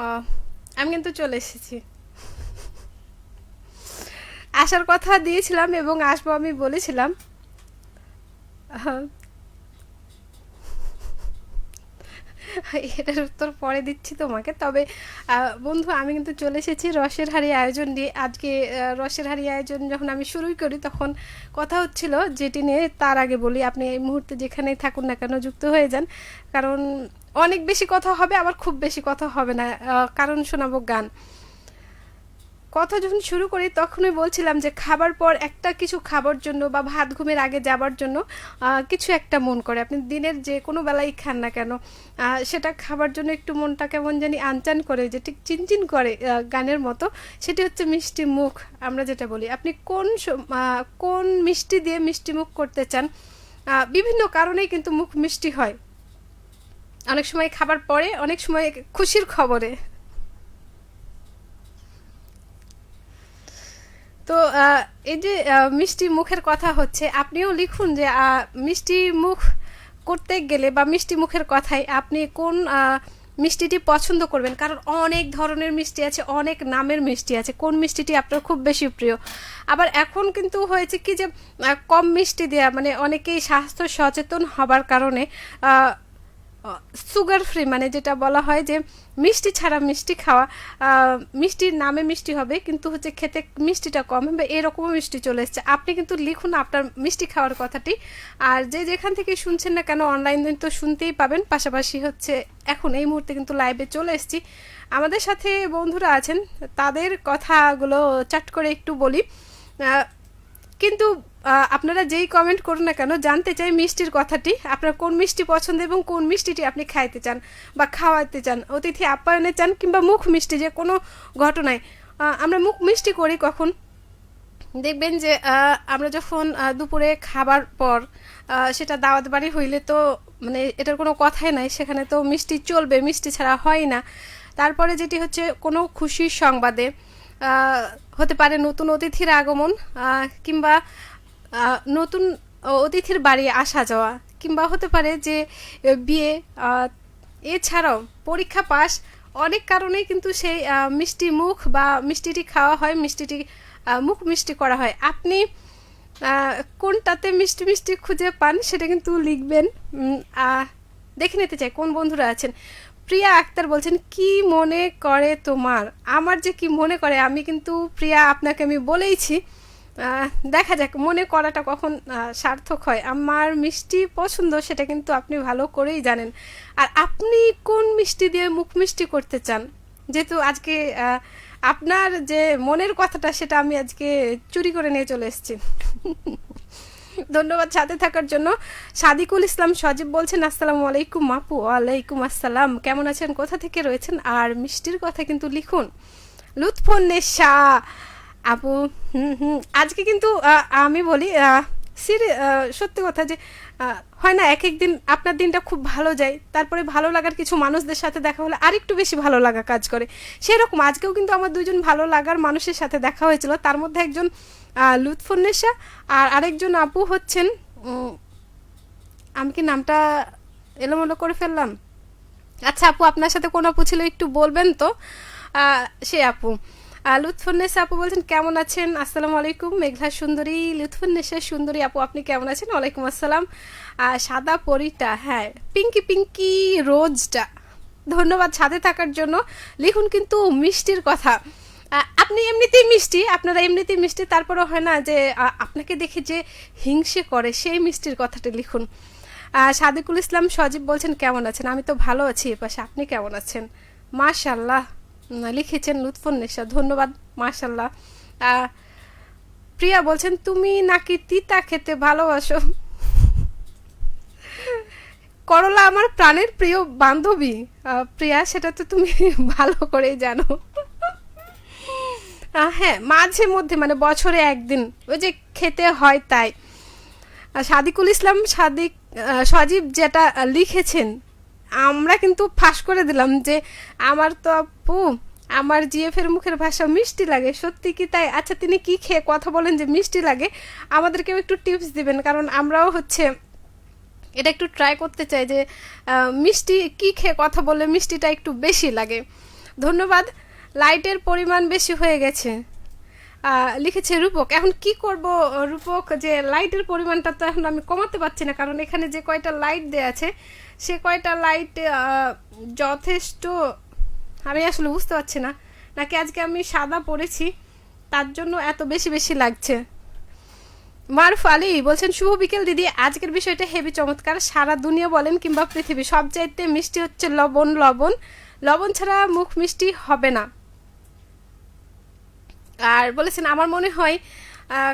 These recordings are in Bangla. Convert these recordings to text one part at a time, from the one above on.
আহ, আমি কিন্তু চলে এসেছি। আসার কথা দিয়েছিলাম এবং আসবো আমি বলেছিলাম। আহ, এটার উত্তর পরে দিচ্ছি তোমাকে। তবে বন্ধু, আমি কিন্তু চলে এসেছি রসের হাঁড়ি আয়োজন নিয়ে। আজকে রসের হাঁড়ি আয়োজন যখন আমি শুরুই করি তখন কথা হচ্ছিল যেটি নিয়ে, তার আগে বলি আপনি এই মুহূর্তে যেখানেই থাকুন না কেন যুক্ত হয়ে যান। কারণ অনেক বেশি কথা হবে, আবার খুব বেশি কথা হবে না, কারণ শোনাবো গান। কথা যখন শুরু করি তখনই বলছিলাম যে খাবার পর একটা কিছু খাবার জন্য বা ভাত ঘুমের আগে যাবার জন্য কিছু একটা মন করে। আপনি দিনের যে কোনো বেলাই খান না কেন, সেটা খাবার জন্য একটু মনটা কেমন জানি আনচান করে, যে ঠিক চিনচিন করে গানের মতো। সেটি হচ্ছে মিষ্টি মুখ, আমরা যেটা বলি। আপনি কোন মিষ্টি দিয়ে মিষ্টি মুখ করতে চান? বিভিন্ন কারণেই কিন্তু মুখ মিষ্টি হয়। অনেক সময় খাবার পরে, অনেক সময় খুশির খবরে। তো এই যে মিষ্টি মুখের কথা হচ্ছে, আপনিও লিখুন যে মিষ্টি মুখ করতে গেলে বা মিষ্টি মুখের কথায় আপনি কোন মিষ্টিটি পছন্দ করবেন। কারণ অনেক ধরনের মিষ্টি আছে, অনেক নামের মিষ্টি আছে। কোন মিষ্টিটি আপনার খুব বেশি প্রিয়? আবার এখন কিন্তু হয়েছে কি যে কম মিষ্টি দেয়া, মানে অনেকেই স্বাস্থ্য সচেতন হবার কারণে সুগার ফ্রি, মানে যেটা বলা হয় যে মিষ্টি ছাড়া মিষ্টি খাওয়া, মিষ্টির নামে মিষ্টি হবে কিন্তু হচ্ছে খেতে মিষ্টিটা কম হবে, এরকমও মিষ্টি চলে এসছে। আপনি কিন্তু লিখুন আপনার মিষ্টি খাওয়ার কথাটি। আর যে যেখান থেকে শুনছেন না কেন, অনলাইন তো শুনতেই পাবেন, পাশাপাশি হচ্ছে এখন এই মুহূর্তে কিন্তু লাইভে চলে এসেছি। আমাদের সাথে বন্ধুরা আছেন, তাদের কথাগুলো চাট করে একটু বলি। কিন্তু আপনারা যেই কমেন্ট করুন না কেন, জানতে চাই মিষ্টির কথাটি, আপনার কোন মিষ্টি পছন্দ এবং কোন মিষ্টিটি আপনি খাইতে চান বা খাওয়াতে চান, অতিথি আপ্যায়নে চান কিংবা মুখ মিষ্টি যে কোনো ঘটনায়। আমরা মুখ মিষ্টি করি কখন? দেখবেন যে আমরা যখন দুপুরে খাবার পর, সেটা দাওয়াত বাড়ি হইলে তো মানে এটার কোনো কথাই নাই, সেখানে তো মিষ্টি চলবে, মিষ্টি ছাড়া হয় না। তারপরে যেটি হচ্ছে কোনো খুশির সংবাদে, হতে পারে নতুন অতিথির আগমন, কিংবা নতুন অতিথির বাড়ি আসা যাওয়া, কিংবা হতে পারে যে বিয়ে, এছাড়াও পরীক্ষা পাস, অনেক কারণেই কিন্তু সেই মিষ্টি মুখ বা মিষ্টিটি খাওয়া হয়, মিষ্টিটি মুখ মিষ্টি করা হয়। আপনি কোনটাতে মিষ্টি মিষ্টি খুঁজে পান সেটা কিন্তু লিখবেন। দেখে নিতে চাই কোন বন্ধুরা আছেন। প্রিয়া আক্তার বলছেন কি মনে করে তোমার? আমার যে কি মনে করে, আমি কিন্তু প্রিয়া আপনাকে আমি বলেইছি। দেখা যাক মনে করাটা কখন সার্থক হয়। আমার মিষ্টি পছন্দ সেটা কিন্তু আপনি ভালো করেই জানেন। আর আপনি কোন মিষ্টি দিয়ে মুখ মিষ্টি করতে চান? যেহেতু আজকে আপনার যে মনের কথাটা সেটা আমি আজকে চুরি করে নিয়ে চলে এসেছি। ধন্যবাদ সাথে থাকার জন্য। সাদিকুল ইসলাম সজীব বলছেন আসসালামু আলাইকুম আপু। ওয়ালাইকুম আসসালাম, কেমন আছেন, কোথা থেকে রয়েছেন? আর মিষ্টির কথা কিন্তু লিখুন। লুৎফুন্নেসা আপু, আজকে কিন্তু আমি বলি সত্যি কথা যে হয় না, এক এক দিন আপনার দিনটা খুব ভালো যায়, তারপরে ভালো লাগার কিছু মানুষদের সাথে দেখা হলে আরেকটু বেশি ভালো লাগা কাজ করে। সেরকম আজকেও কিন্তু আমার দুজন ভালো লাগার মানুষের সাথে দেখা হয়েছিল, তার মধ্যে একজন লুৎফুন্নেসা, আর আরেকজন আপু হচ্ছেন, আমি কি নামটা এলোমেলো করে ফেললাম? আচ্ছা আপু, আপনার সাথে কোন আপু ছিল একটু বলবেন তো? সে আপু লুৎফুন্নেসা আপু বলছেন কেমন আছেন? আসসালামু আলাইকুম। মেঘলা সুন্দরী লুৎফুন্নেসা সুন্দরী আপু, আপনি কেমন আছেন? ওয়ালাইকুম আসসালাম। সাদা পরিটা, হ্যাঁ পিঙ্কি পিঙ্কি রোজটা, ধন্যবাদ সাথে থাকার জন্য। লিখুন কিন্তু মিষ্টির কথা। আপনি এমনিতেই মিষ্টি, আপনারা এমনিতেই মিষ্টি, তারপরেও হয় না যে আপনাকে দেখে যে হিংসে করে, সেই মিষ্টির কথাটা লিখুন। সাদিকুল ইসলাম সজীব বলছেন কেমন আছেন? আমি তো ভালো আছি, পাশে আপনি কেমন আছেন? মাশাল্লাহ লিখেছেন লুৎফুন্নেসা, ধন্যবাদ। মাশাল্লাহ। প্রিয়া বলছেন তুমি নাকি তিতা খেতে ভালোবাসো? করলা আমার প্রাণের প্রিয় বান্ধবী প্রিয়া, সেটা তো তুমি ভালো করেই জানো। হ্যাঁ, মাঝে মধ্যে মানে বছরে একদিন ওই যে খেতে হয় তাই। সাদিকুল ইসলাম সজীব যেটা লিখেছেন, আমরা কিন্তু ফাঁস করে দিলাম যে আমার তো আপু, আমার জিএফ এর মুখের ভাষা মিষ্টি লাগে, সত্যি কি তাই? আচ্ছা তিনি কি খেয়ে কথা বলেন যে মিষ্টি লাগে? আমাদেরকেও একটু টিপস দিবেন, কারণ আমরাও হচ্ছে এটা একটু ট্রাই করতে চাই যে মিষ্টি কি খেয়ে কথা বললে মিষ্টিটা একটু বেশি লাগে। ধন্যবাদ। লাইটের পরিমাণ বেশি হয়ে গেছে লিখেছে রূপক। এখন কি করব রূপক, যে লাইটের পরিমাণটা তো এখন আমি কমাতে পারছি না, কারণ এখানে যে কয়টা লাইট দেওয়া আছে সে কয়টা লাইট যথেষ্ট আমি আসলে বুঝতে পারছি না, নাকি আজকে আমি সাদা পরেছি তার জন্য এত বেশি বেশি লাগছে। মারুফ আলী বলছেন শুভ বিকেল দিদি, আজকের বিষয়টা হেভি চমৎকার। সারা দুনিয়া বলেন কিংবা পৃথিবী, সব চাইতে মিষ্টি হচ্ছে লবণ। লবণ লবণ ছাড়া মুখ মিষ্টি হবে না। আর বলেছেন আমার মনে হয়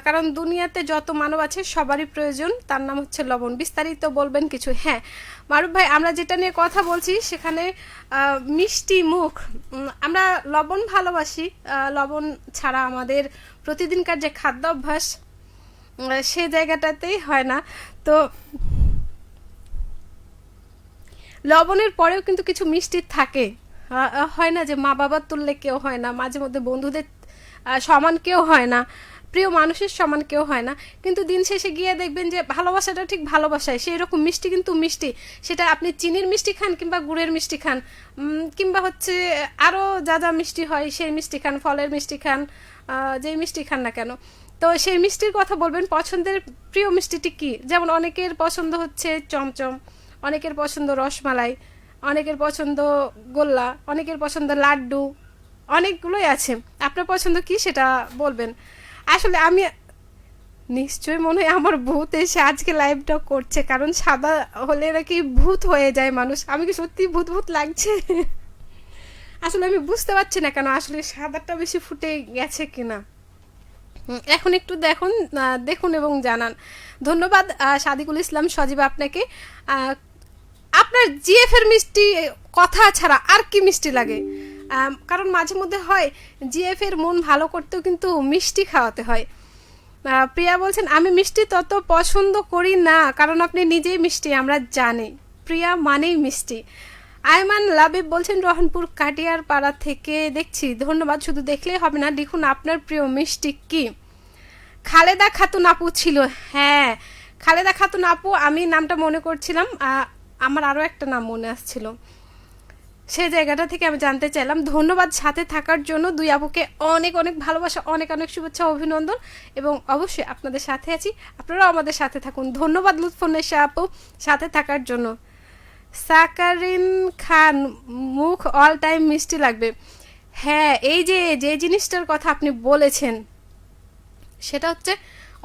কারণ দুনিয়াতে যত মানব আছে সবারই প্রয়োজন, তার নাম হচ্ছে লবণ। বিস্তারিত বলবেন কিছু? হ্যাঁ মারুফ ভাই, আমরা যেটা নিয়ে কথা বলছি সেখানে মিষ্টি মুখ, আমরা লবণ ভালোবাসি, লবণ ছাড়া আমাদের প্রতিদিনকার যে খাদ্য অভ্যাস সে জায়গাটাতেই হয় না। তো লবণের পরেও কিন্তু কিছু মিষ্টি থাকে, হয় না যে মা বাবার তুললে কেউ হয় না, মাঝে মধ্যে বন্ধুদের সমান কেউ হয় না, প্রিয় মানুষের সমান কেউ হয় না, কিন্তু দিন শেষে গিয়ে দেখবেন যে ভালোবাসাটা ঠিক ভালোবাসায় সেই রকম মিষ্টি কিন্তু মিষ্টি, সেটা আপনি চিনির মিষ্টি খান কিংবা গুড়ের মিষ্টি খান, কিংবা হচ্ছে আরও যা যা মিষ্টি হয় সেই মিষ্টি খান, ফলের মিষ্টি খান, যেই মিষ্টি খান না কেন, তো সেই মিষ্টির কথা বলবেন পছন্দের প্রিয় মিষ্টিটি কী। যেমন অনেকের পছন্দ হচ্ছে চমচম, অনেকের পছন্দ রসমালাই, অনেকের পছন্দ গোল্লা, অনেকের পছন্দ লাড্ডু, অনেকগুলোই আছে। আপনার পছন্দ কি সেটা বলবেন। আসলে আমি নিশ্চয়ই মনে হয় আমার ভূত এসে আজকে লাইভটা করছে, কারণ সাদা হলে নাকি ভূত হয়ে যায় মানুষ। আমি কি সত্যি ভূত ভূত লাগছে? আসলে আমি বুঝতে পারছি না কেন আসলে সাদাটা বেশি ফুটে গেছে কিনা। এখন একটু দেখুন এবং জানান। ধন্যবাদ সাদিকুল ইসলাম সজীব আপনাকে। আপনার জিএফ এর মিষ্টি কথা ছাড়া আর কি মিষ্টি লাগে? কারণ মাঝে মধ্যে হয় জিএফ এর মন ভালো করতেও কিন্তু মিষ্টি খাওয়াতে হয়। প্রিয়া বলছেন আমি মিষ্টি তত পছন্দ করি না, কারণ আপনি নিজেই মিষ্টি আমরা জানি। প্রিয়া মানেই মিষ্টি। আয়মান লাবিব বলছেন রহনপুর কাটিয়ার পাড়া থেকে দেখছি। ধন্যবাদ। শুধু দেখলেই হবে না, দেখুন আপনার প্রিয় মিষ্টি কি। খালেদা খাতুন আপু ছিল, হ্যাঁ খালেদা খাতুন আপু, আমি নামটা মনে করছিলাম, আমার আরও একটা নাম মনে আসছিল, সেই জায়গাটা থেকে আমি জানতে চাইলাম। ধন্যবাদ সাথে থাকার জন্য। দুই আপুকে অনেক অনেক ভালোবাসা, অনেক অনেক শুভেচ্ছা, অভিনন্দন, এবং অবশ্যই আপনাদের সাথে আছি, আপনারাও আমাদের সাথে থাকুন। ধন্যবাদ লুৎফুন্নেসা আপু সাথে থাকার জন্য। সাকারিন খান মুখ অল টাইম মিষ্টি লাগবে। হ্যাঁ এই যে জিনিসটার কথা আপনি বলেছেন সেটা হচ্ছে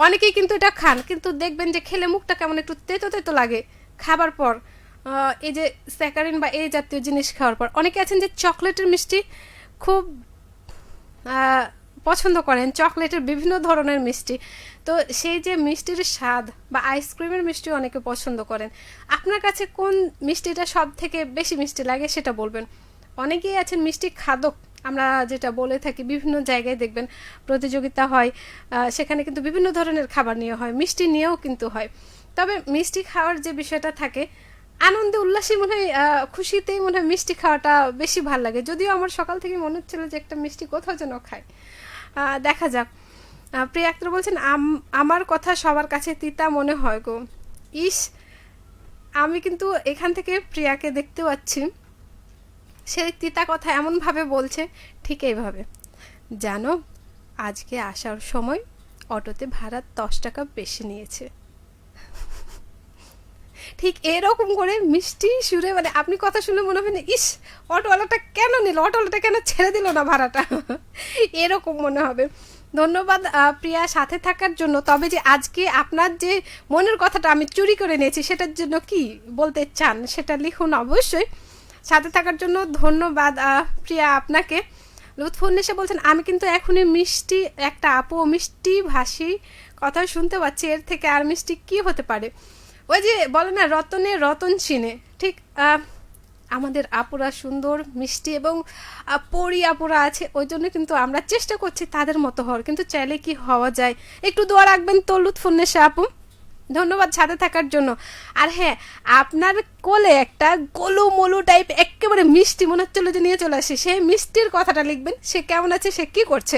অনেকেই কিন্তু এটা খান, কিন্তু দেখবেন যে খেলে মুখটা কেমন একটু তেতো তেতো লাগে খাবার পর, এই যে স্যাকারিন বা এই জাতীয় জিনিস খাওয়ার পর। অনেকে আছেন যে চকলেটের মিষ্টি খুব পছন্দ করেন, চকলেটের বিভিন্ন ধরনের মিষ্টি, তো সেই যে মিষ্টির স্বাদ বা আইসক্রিমের মিষ্টি অনেকে পছন্দ করেন। আপনার কাছে কোন মিষ্টিটা সব থেকে বেশি মিষ্টি লাগে সেটা বলবেন। অনেকেই আছেন মিষ্টি খাদক, আমরা যেটা বলে থাকি, বিভিন্ন জায়গায় দেখবেন প্রতিযোগিতা হয়, সেখানে কিন্তু বিভিন্ন ধরনের খাবার নিয়ে হয়, মিষ্টি নিয়েও কিন্তু হয়। তবে মিষ্টি খাওয়ার যে বিষয়টা থাকে, আনন্দে উল্লাসে মনে হয়, খুশিতেই মনে হয় মিষ্টি খাওয়াটা বেশি ভাল লাগে। যদিও আমার সকাল থেকে মনে হচ্ছিল যে একটা মিষ্টি কোথাও যেন খাই, দেখা যাক। প্রিয়া আক্তার বলছেন আমার কথা সবার কাছে তিতা মনে হয় গো। ইস, আমি কিন্তু এখান থেকে প্রিয়াকে দেখতে পাচ্ছি, সেই তিতা কথা এমনভাবে বলছে, ঠিক এইভাবে, জানো আজকে আসার সময় অটোতে ভাড়া 10 টাকা বেশি নিয়েছে। ঠিক এরকম করে মিষ্টি সুরে, মানে আপনি কথা শুনে মনে হবে না ইস অটোওয়ালাটা কেন নিল, অটোওয়ালাটা কেন ছেড়ে দিল না ভাড়াটা, এরকম মনে হবে। ধন্যবাদ প্রিয়া সাথে থাকার জন্য। তবে যে আজকে আপনার যে মনের কথাটা আমি চুরি করে নিয়েছি সেটার জন্য কি বলতে চান সেটা লিখুন অবশ্যই। সাথে থাকার জন্য ধন্যবাদ প্রিয়া আপনাকে। লুৎফুন্নেসা বলছেন আমি কিন্তু এখনই মিষ্টি একটা আপু মিষ্টি ভাষী কথা শুনতে পাচ্ছি, এর থেকে আর মিষ্টি কি হতে পারে। ওই যে বলে না রতনে রতন চিনে, ঠিক আমাদের আপুরা সুন্দর মিষ্টি এবং পরি আপুরা আছে, ওই জন্য কিন্তু আমরা চেষ্টা করছি তাদের মতো হওয়ার, কিন্তু চাইলে কি হওয়া যায়। একটু দোয়া রাখবেন তো লুৎফুন্নেসা আপু। ধন্যবাদ সাথে থাকার জন্য। আর হ্যাঁ, আপনার কোলে একটা গোলু মলু টাইপ একেবারে মিষ্টি মনে হচ্ছিল যে নিয়ে চলে আসে, সেই মিষ্টির কথাটা লিখবেন, সে কেমন আছে, সে কি করছে।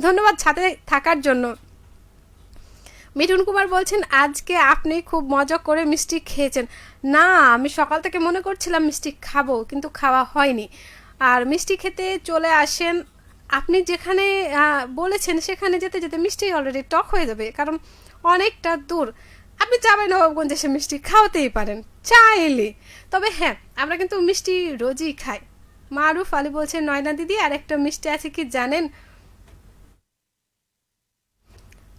ধন্যবাদ সাথে থাকার জন্য। মিঠুন কুমার বলছেন আজকে আপনি খুব মজা করে মিষ্টি খেয়েছেন। না, আমি সকাল থেকে মনে করছিলাম মিষ্টি খাবো, কিন্তু খাওয়া হয়নি। আর মিষ্টি খেতে চলে আসেন। আপনি যেখানে বলেছেন সেখানে যেতে যেতে মিষ্টি অলরেডি টক হয়ে যাবে, কারণ অনেকটা দূর। আপনি চাপাই নবাবগঞ্জে এসে মিষ্টি খাওয়াতেই পারেন চাইলে। তবে হ্যাঁ, আমরা কিন্তু মিষ্টি রোজই খাই। মারুফ আলী বলছেন, নয়না দিদি আর একটা মিষ্টি আছে কি জানেন?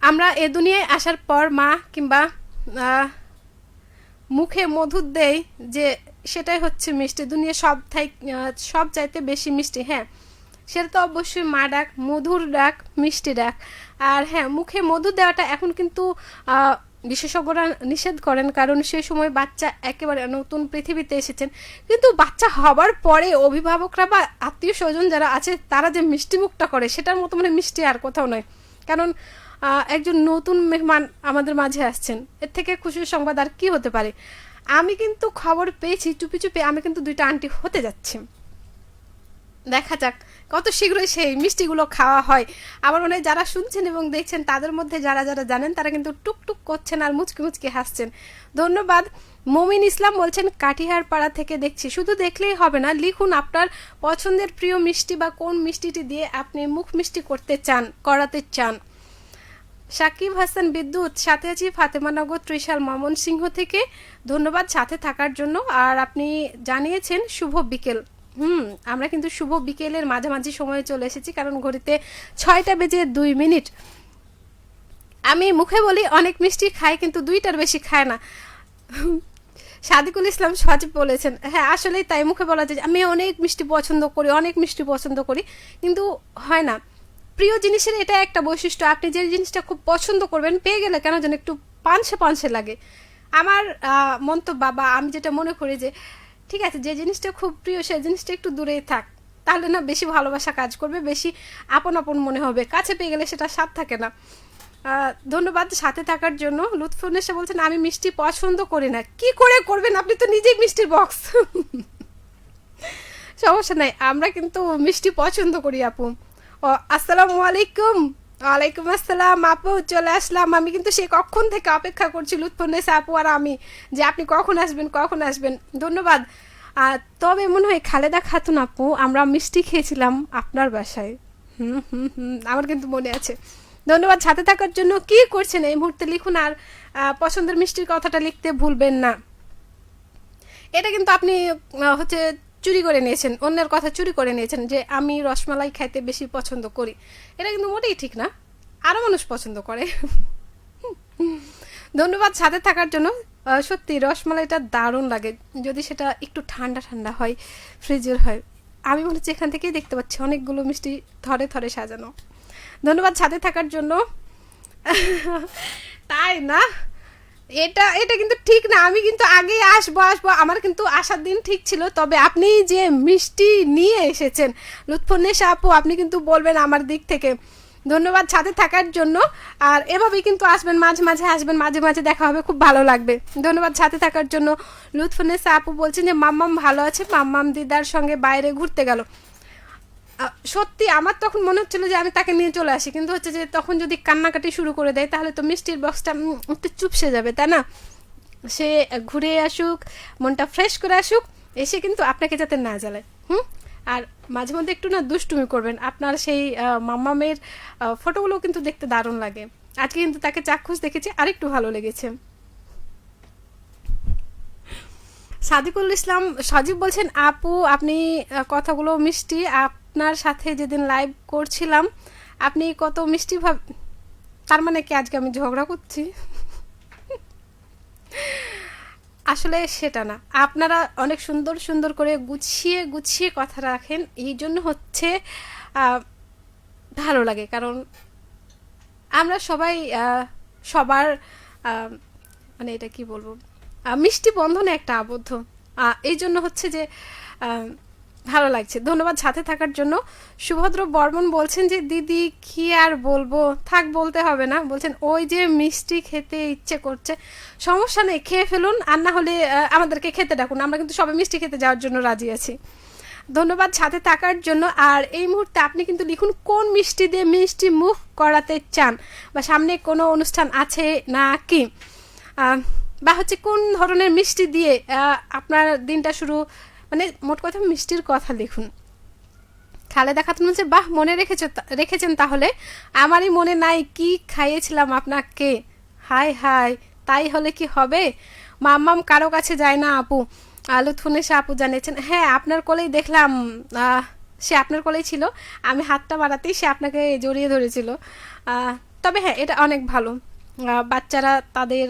আমরা এ দুনিয়ায় আসার পর মা কিংবা মুখে মধু দেয়, যে সেটাই হচ্ছে মিষ্টি। দুনিয়া সব চাইতে বেশি মিষ্টি। হ্যাঁ, সেটা তো অবশ্যই মা ডাক, মধুর ডাক, মিষ্টি ডাক। আর হ্যাঁ, মুখে মধু দেওয়াটা এখন কিন্তু বিশেষজ্ঞরা নিষেধ করেন, কারণ সে সময় বাচ্চা একেবারে নতুন পৃথিবীতে এসেছেন। কিন্তু বাচ্চা হবার পরে অভিভাবকরা বা আত্মীয় স্বজন যারা আছে তারা যে মিষ্টি মুখটা করে, সেটার মতো মানে মিষ্টি আর কোথাও নয়। কারণ একজন নতুন মেহমান আমাদের মাঝে আসছেন, এর থেকে খুশির সংবাদ আর কি হতে পারে। আমি কিন্তু খবর পেয়েছি চুপি চুপি, আমি কিন্তু 2টা আন্টি হতে যাচ্ছি। দেখা যাক কত শীঘ্রই সেই মিষ্টিগুলো খাওয়া হয়। আমার মনে হয় যারা শুনছেন এবং দেখছেন তাদের মধ্যে যারা যারা জানেন তারা কিন্তু টুকটুক করছেন আর মুচকি মুচকি হাসছেন। ধন্যবাদ। মমিন ইসলাম বলছেন, কাটিহার পাড়া থেকে দেখছি। শুধু দেখলেই হবে না, লিখুন আপনার পছন্দের প্রিয় মিষ্টি বা কোন মিষ্টিটি দিয়ে আপনি মুখ মিষ্টি করাতে চান। সাকিব হাসান বিদ্যুৎ, সাথে আছি ফাতেমানগর ত্রিশাল ময়মনসিংহ থেকে। ধন্যবাদ সাথে থাকার জন্য। আর আপনি জানিয়েছেন শুভ বিকেল। আমরা কিন্তু শুভ বিকেলের মাঝামাঝি সময়ে চলে এসেছি, কারণ ঘড়িতে 6টা বেজে 2 মিনিট। আমি মুখে বলি অনেক মিষ্টি খাই, কিন্তু 2টার বেশি খায় না। সাদিকুল ইসলাম সজীব বলেছেন, হ্যাঁ আসলেই তাই, মুখে বলা যায় আমি অনেক মিষ্টি পছন্দ করি, কিন্তু হয় না। প্রিয় জিনিসের এটা একটা বৈশিষ্ট্য, আপনি যে জিনিসটা খুব পছন্দ করবেন পেয়ে গেলে কেন যেন একটু পানসে পানসে লাগে। আমার মন্তব্য বাবা, আমি যেটা মনে করি যে ঠিক আছে, যে জিনিসটা খুব প্রিয় সেই জিনিসটা একটু দূরেই থাক, তাহলে না বেশি ভালোবাসা কাজ করবে, বেশি আপন আপন মনে হবে। কাছে পেয়ে গেলে সেটা স্বাদ থাকে না। ধন্যবাদ সাথে থাকার জন্য। লুৎফুন্নেসা বলছেন, আমি মিষ্টি পছন্দ করি না। কি করে করবেন, আপনি তো নিজেই মিষ্টির বক্স। সমস্যা নাই, আমরা কিন্তু মিষ্টি পছন্দ করি আপু। ও আসসালামু আলাইকুম। ওয়ালাইকুম আসসালাম আপু, চলে আসলাম। আমি কিন্তু সেই কখন থেকে অপেক্ষা করছি লুৎফুন্নেসা আপু আর আমি, যে আপনি কখন আসবেন। ধন্যবাদ। তবে মনে হয় খালেদা খাতুন আপু, আমরা মিষ্টি খেয়েছিলাম আপনার বাসায়। আমার কিন্তু মনে আছে। ধন্যবাদ সাথে থাকার জন্য। কি করছেন এই মুহূর্তে লিখুন, আর পছন্দের মিষ্টির কথাটা লিখতে ভুলবেন না। এটা কিন্তু আপনি হচ্ছে চুরি করে নিয়েছেন, অন্যের কথা চুরি করে নিয়েছেন, যে আমি রসমালাই খাইতে বেশি পছন্দ করি। এটা কিন্তু মোটেই ঠিক না, আরও মানুষ পছন্দ করে। ধন্যবাদ সাথে থাকার জন্য। সত্যি রসমালাইটা দারুণ লাগে, যদি সেটা একটু ঠান্ডা ঠান্ডা হয়, ফ্রিজের হয়। আমি মনে হচ্ছে এখান থেকেই দেখতে পাচ্ছি অনেকগুলো মিষ্টি থরে থরে সাজানো। ধন্যবাদ সাথে থাকার জন্য। তাই না, এটা কিন্তু ঠিক না। আমি কিন্তু আগেই আসবো, আমার কিন্তু আসার দিন ঠিক ছিল। তবে আপনি যে মিষ্টি নিয়ে এসেছেন লুৎফুন্নেসা আপু, আপনি কিন্তু বলবেন আমার দিক থেকে। ধন্যবাদ সাথে থাকার জন্য। আর এভাবেই কিন্তু আসবেন, মাঝে মাঝে আসবেন, মাঝে মাঝে দেখা হবে, খুব ভালো লাগবে। ধন্যবাদ সাথে থাকার জন্য। লুৎফুন্নেসা আপু বলছেন যে মাম্মাম ভালো আছে, মাম্মাম দিদার সঙ্গে বাইরে ঘুরতে গেল। সত্যি আমার তখন মনে হচ্ছিল যে আমি তাকে নিয়ে চলে আসি, কিন্তু হচ্ছে যে তখন যদি কান্নাকাটি শুরু করে দেয় তাহলে তো মিষ্টির বক্সটা একটু চুপসে যাবে, তাই না? সে ঘুরে আসুক, মনটা ফ্রেশ করে আসুক, এসে কিন্তু আপনাকে যাতে না জ্বালায়। আর মাঝে মধ্যে একটু না দুষ্টুমি করবেন। আপনার সেই মাম্মামের ফটোগুলো কিন্তু দেখতে দারুণ লাগে। আজকে কিন্তু তাকে চাক্ষুষ দেখেছি, আরেকটু ভালো লেগেছে। সাদিকুল ইসলাম সজীব বলছেন, আপু আপনি কথাগুলো মিষ্টি, আপনার সাথে যেদিন লাইভ করছিলাম আপনি কত মিষ্টি তার মানে কি আজকে আমি ঝগড়া করছি? আসলে সেটা না, আপনারা অনেক সুন্দর সুন্দর করে গুছিয়ে গুছিয়ে কথা রাখেন, এই জন্য হচ্ছে ভালো লাগে। কারণ আমরা সবাই সবার মানে এটা কি বলবো, মিষ্টি বন্ধনে একটা আবদ্ধ, এই জন্য হচ্ছে যে ভালো লাগছে। ধন্যবাদ সাথে থাকার জন্য। সুভদ্র বর্মন বলছেন যে দিদি কি আর বলবো, থাক বলতে হবে না। বলছেন ওই যে মিষ্টি খেতে ইচ্ছে করছে, সমস্যা নেই খেয়ে ফেলুন, আর না হলে আমাদেরকে খেতে ডাকুন, আমরা কিন্তু সবাই মিষ্টি খেতে যাওয়ার জন্য রাজি আছি। ধন্যবাদ সাথে থাকার জন্য। আর এই মুহূর্তে আপনি কিন্তু লিখুন কোন মিষ্টি দিয়ে মিষ্টি মুখ করাতে চান, বা সামনে কোনো অনুষ্ঠান আছে না কি, বা হচ্ছে কোন ধরনের মিষ্টি দিয়ে আপনার দিনটা শুরু, মানে মোট কথা মিষ্টির কথা লিখুন। খালেদা খাতুন বলছে, বাহ মনে রেখেছেন তাহলে, আমারই মনে নাই কি খাইয়েছিলাম আপনাকে। হায় হায়, তাই হলে কি হবে, মাম্মাম কারো কাছে যায় না আপু। লুৎফুন্নেসা আপু জানিয়েছেন, হ্যাঁ আপনার কোলেই দেখলাম, সে আপনার কোলেই ছিল, আমি হাতটা বাড়াতেই সে আপনাকে জড়িয়ে ধরেছিল। তবে হ্যাঁ, এটা অনেক ভালো, বাচ্চারা তাদের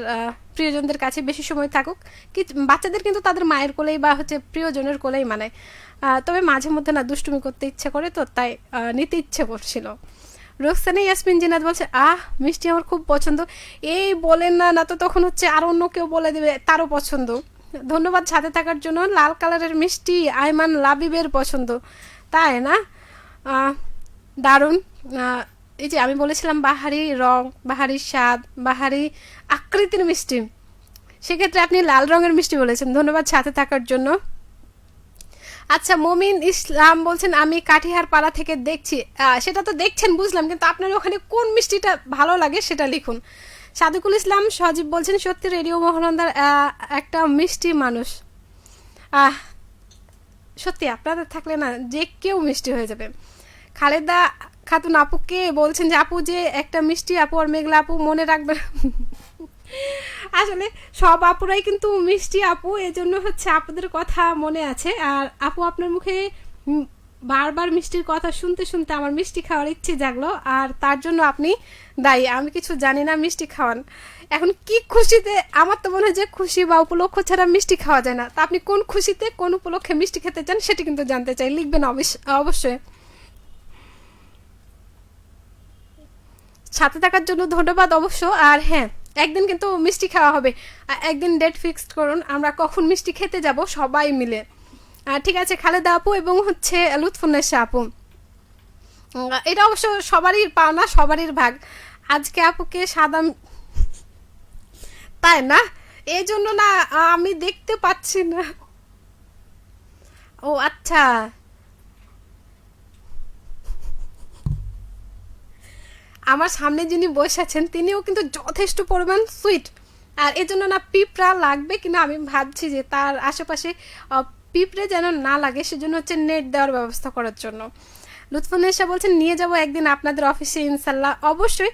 প্রিয়জনদের কাছে বেশি সময় থাকুক। কি বাচ্চাদের কিন্তু তাদের মায়ের কোলেই বা হচ্ছে প্রিয়জনের কোলেই মানায়। তবে মাঝে মধ্যে না দুষ্টুমি করতে ইচ্ছে করে, তো তাই নিতে ইচ্ছে করছিল। রোকসানা ইয়াসমিন জিনাত বলছে, মিষ্টি আমার খুব পছন্দ। এই বলেন না, না তো তখন হচ্ছে আর অন্য কেউ বলে দেবে তারও পছন্দ। ধন্যবাদ সাথে থাকার জন্য। লাল কালারের মিষ্টি আইমান লাবিবের পছন্দ, তাই না? দারুণ। এই যে আমি বলেছিলাম বাহারি রং, বাহারি স্বাদ, বাহারি আকৃতির মিষ্টি, সেক্ষেত্রে আপনি লাল রঙের মিষ্টি বলেছেন। ধন্যবাদ সাথে থাকার জন্য। আচ্ছা, মমিন ইসলাম বলছেন, আমি কাঠিহার পাড়া থেকে দেখছি। সেটা তো দেখছেন বুঝলাম, কিন্তু আপনার ওখানে কোন মিষ্টিটা ভালো লাগে সেটা লিখুন। সাদিকুল ইসলাম সজীব বলছেন, সত্যি রেডিও মহানন্দার একটা মিষ্টি মানুষ। সত্যি আপনাদের থাকলে না যে কেউ মিষ্টি হয়ে যাবে। খালেদা খাতুন আপুকে বলছেন যে, আপু যে একটা মিষ্টি আপু আর মেঘলা আপু মনে রাখবে। আসলে সব আপুরাই কিন্তু মিষ্টি আপু, এজন্য হচ্ছে আপুদের কথা মনে আছে। আর আপু আপনার মুখে বারবার মিষ্টির কথা শুনতে শুনতে আমার মিষ্টি খাওয়ার ইচ্ছে জাগলো, আর তার জন্য আপনি দায়ী। আমি কিছু জানি না মিষ্টি খাওয়ান। এখন কি খুশিতে, আমার তো মনে হয় যে খুশি বা উপলক্ষ ছাড়া মিষ্টি খাওয়া যায় না। তা আপনি কোন খুশিতে কোন উপলক্ষে মিষ্টি খেতে চান সেটি কিন্তু জানতে চাই, লিখবেন অবশ্যই। সাথে থাকার জন্য ধন্যবাদ অবশ্য। আর হ্যাঁ, একদিন কিন্তু মিষ্টি খাওয়া হবে, একদিন ডেট ফিক্সড করুন আমরা কখন মিষ্টি খেতে যাব সবাই মিলে। ঠিক আছে খালেদা আপু এবং হচ্ছে লুৎফুন্নেসা আপু, এটা অবশ্য সবারই পাওনা, সবারই ভাগ। আজকে আপুকে সাদা, তাই না? এই জন্য না আমি দেখতে পাচ্ছি না। ও আচ্ছা, আমার সামনে যিনি বসে আছেন তিনিও কিন্তু যথেষ্ট পরিমাণ সুইট, আর এজন্য না পিঁপড়া লাগবে কিনা আমি ভাবছি যে তার আশেপাশে পিঁপড়ে যেন না লাগে, সেজন্য হচ্ছে নেট দেওয়ার ব্যবস্থা করার জন্য। লুৎফুন্নেসা বলছেন, নিয়ে যাব একদিন আপনাদের অফিসে ইনশাল্লাহ। অবশ্যই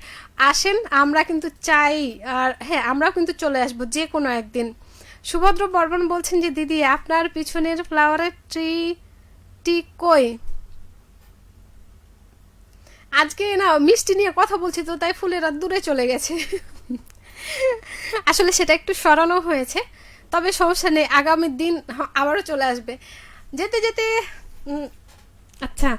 আসেন, আমরা কিন্তু চাই, আর হ্যাঁ আমরাও কিন্তু চলে আসবো যে কোনো একদিন। সুভদ্র বর্মন বলছেন যে, দিদি আপনার পিছনের ফ্লাওয়ারের ট্রি কই? আজকে না মিষ্টি নিয়ে কথা বলছি তো তাই ফুলেরা দূরে চলে গেছে। আসলে সেটা একটু সরানো হয়েছে, তবে সমস্যা নেই, আগামী দিন আবারও চলে আসবে। যেতে যেতে আচ্ছা,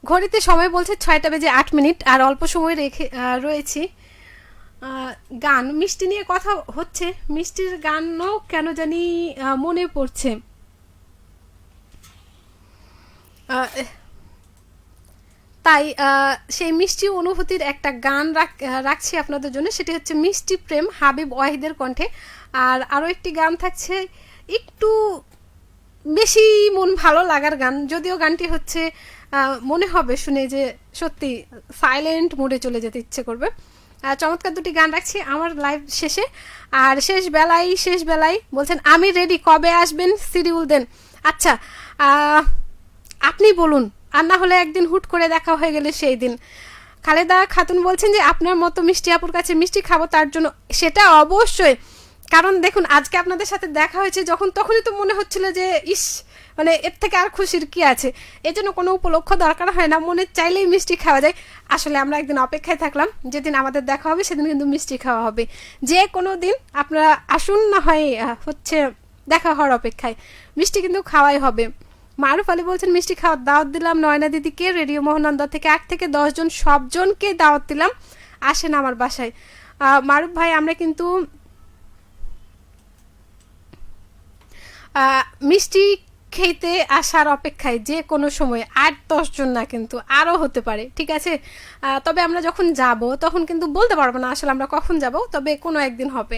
ঘড়িতে সময় বলছে 6:08, আর অল্প সময় রেখে রয়েছি। গান মিষ্টি নিয়ে কথা হচ্ছে, মিষ্টির গানও কেন জানি মনে পড়ছে। তাই সেই মিষ্টি অনুভূতির একটা গান রাখছি আপনাদের জন্য, সেটি হচ্ছে মিষ্টি প্রেম, হাবিব ওয়াহিদের কণ্ঠে। আর আরও একটি গান থাকছে একটু বেশি মন ভালো লাগার গান, যদিও গানটি হচ্ছে মনে হবে শুনে যে সত্যি সাইলেন্ট মুডে চলে যেতে ইচ্ছে করবে। চমৎকার দুটি গান রাখছি আমার লাইভ শেষে। আর শেষ বেলায় বলছেন, আমি রেডি, কবে আসবেন শিডিউল দেন। আচ্ছা, আপনি বলুন, আর না হলে একদিন হুট করে দেখা হয়ে গেলে সেই দিন। খালেদা খাতুন বলছেন যে, আপনার মতো মিষ্টি আপুর কাছে মিষ্টি খাবো, তার জন্য। সেটা অবশ্যই, কারণ দেখুন আজকে আপনাদের সাথে দেখা হয়েছে যখন, তখনই তো মনে হচ্ছিল যে ইস, মানে এর থেকে আর খুশির কি আছে। এই জন্য কোনো উপলক্ষ দরকার হয় না, মনে চাইলেই মিষ্টি খাওয়া যায়। আসলে আমরা একদিন অপেক্ষায় থাকলাম, যেদিন আমাদের দেখা হবে সেদিন কিন্তু মিষ্টি খাওয়া হবে। যে কোনো দিন আপনারা আসুন, না হয় হচ্ছে দেখা হওয়ার অপেক্ষায়, মিষ্টি কিন্তু খাওয়াই হবে। মারুফ আলী বলছেন, মিষ্টি খাওয়ার দাওয়াত দিলাম নয়না দিদিকে, রেডিও মহানন্দা থেকে 8 থেকে 10 জন সবজনকে দাওয়াত দিলাম, আসেন আমার বাসায়। মারুফ ভাই, আমরা কিন্তু মিষ্টি খেতে আসার অপেক্ষায়, যে কোনো সময় 8-10 জন না, কিন্তু আরও হতে পারে, ঠিক আছে? তবে আমরা যখন যাব তখন কিন্তু বলতে পারবো না আসলে আমরা কখন যাব, তবে কোনো একদিন হবে।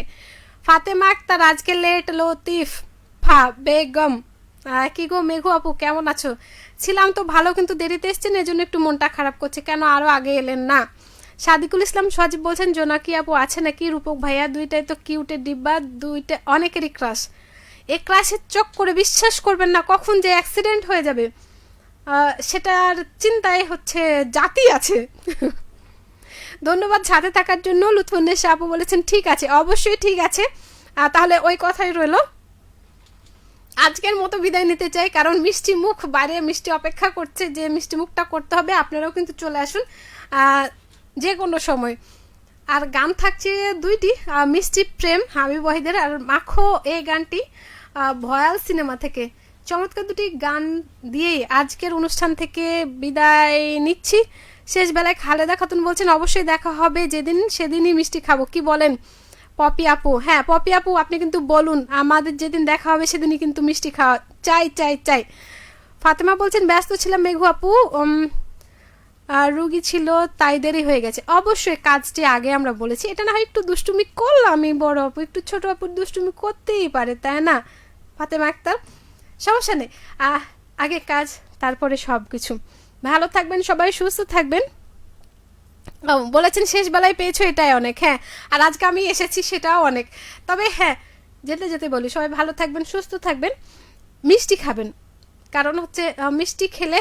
ফাতেমা আক্তার, আজকে লেট লতিফ বেগম, কি গো মেঘু আপু কেমন আছো? ছিলাম তো ভালো, কিন্তু দেরিতে এসছেন এজন্য একটু মনটা খারাপ করছে, কেন আরও আগে এলেন না? সাদিকুল ইসলাম সজীব বলছেন, জোনাকি আপু আছে নাকি? রূপক ভাইয়া, দুইটাই তো কিউটের ডিব্বা, দুইটা অনেকেরই ক্রাশ। এই ক্লাসের চক্করে বিশ্বাস করবেন না কখন যে অ্যাক্সিডেন্ট হয়ে যাবে সেটার চিন্তায় হচ্ছে জাতি আছে। ধন্যবাদ সাথে থাকার জন্য। লুৎফুন্নেসা আপু বলেছেন ঠিক আছে, অবশ্যই ঠিক আছে। তাহলে ওই কথাই রইল, আজকের মতো বিদায় নিতে চাই, কারণ মিষ্টি মুখ বাইরে, মিষ্টি অপেক্ষা করছে যে মিষ্টি মুখটা করতে হবে। আপনারাও কিন্তু চলে আসুন যে কোনো সময়। আর গান থাকছে দুইটি, মিষ্টি প্রেম হাবিব ওয়াহিদের, আর মাখো এই গানটি ভয়াল সিনেমা থেকে। চমৎকার দুটি গান দিয়েই আজকের অনুষ্ঠান থেকে বিদায় নিচ্ছি। শেষ বেলায় খালেদা খাতুন বলছেন অবশ্যই দেখা হবে যেদিন সেদিনই মিষ্টি খাবো, কি বলেন পপি আপু? হ্যাঁ পপি আপু, আপনি কিন্তু বলুন আমাদের যেদিন দেখা হবে সেদিনই কিন্তু মিষ্টি খাওয়া চাই চাই চাই। ফাতেমা বলছেন ব্যস্ত ছিলাম মেঘু আপু, রুগী ছিল তাই দেরি হয়ে গেছে। অবশ্যই কাজটি আগে আমরা বলেছি, এটা না হয় একটু দুষ্টুমি করলামই, বড় আপু একটু ছোট আপুর দুষ্টুমি করতেই পারে, তাই না ফাতেমা আক্তার? সমস্যা নেই, আগে কাজ তারপরে সব কিছু। ভালো থাকবেন সবাই, সুস্থ থাকবেন। বলেছেন শেষ বেলায় পেয়েছো, এটাই অনেক। হ্যাঁ, আর আজকে আমি এসেছি সেটাও অনেক। তবে হ্যাঁ, যেতে যেতে বলি সবাই ভালো থাকবেন, সুস্থ থাকবেন, মিষ্টি খাবেন, কারণ হচ্ছে মিষ্টি খেলে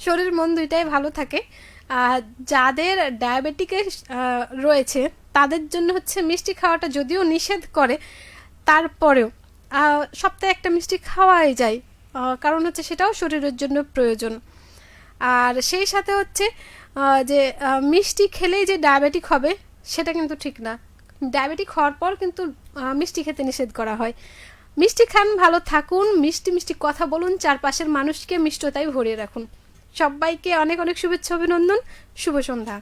শরীর মন দুইটাই ভালো থাকে। যাদের ডায়াবেটিকের রয়েছে তাদের জন্য হচ্ছে মিষ্টি খাওয়াটা যদিও নিষেধ করে, তারপরেও সপ্তাহে একটা মিষ্টি খাওয়াই যায়, কারণ হচ্ছে সেটাও শরীরের জন্য প্রয়োজন। আর সেই সাথে হচ্ছে যে মিষ্টি খেলেই যে ডায়াবেটিক হবে সেটা কিন্তু ঠিক না। ডায়াবেটিক হওয়ার পর কিন্তু মিষ্টি খেতে নিষেধ করা হয়। মিষ্টি খান, ভালো থাকুন, মিষ্টি মিষ্টি কথা বলুন, চারপাশের মানুষকে মিষ্টতায় ভরিয়ে রাখুন। সবাইকে অনেক অনেক শুভেচ্ছা, অভিনন্দন, শুভ সন্ধ্যা।